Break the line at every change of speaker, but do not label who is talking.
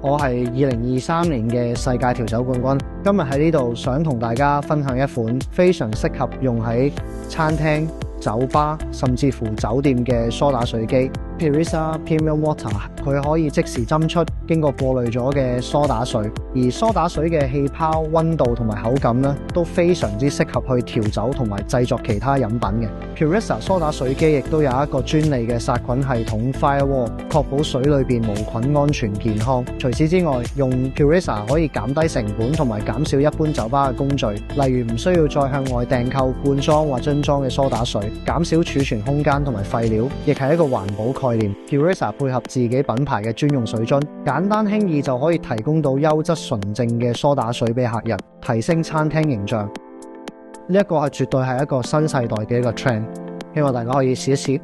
我係2023年嘅世界調酒冠軍。今日喺呢度想同大家分享一款非常適合用喺餐廳、酒吧甚至乎酒店嘅梳打水機 Purissa Premium Water。佢可以即時斟出經過過濾咗嘅梳打水，而梳打水嘅氣泡、溫度同埋口感咧都非常之適合去調酒同埋製作其他飲品嘅。Purissa 梳打水機亦都有一個專利嘅殺菌系統 Firewall， 確保水裏邊無菌、安全、健康。除此之外，用 Purissa 可以減低成本同埋減少一般酒吧嘅工序，例如唔需要再向外訂購罐裝或樽裝嘅梳打水，減少儲存空間同埋廢料，亦係一個環保概念。Purissa 配合自己品牌嘅專用水樽，簡單輕易就可以提供到優質純正嘅梳打水俾客人，提升餐廳形象。呢一個係絕對係一個新世代嘅一個 trend， 希望大家可以試一試。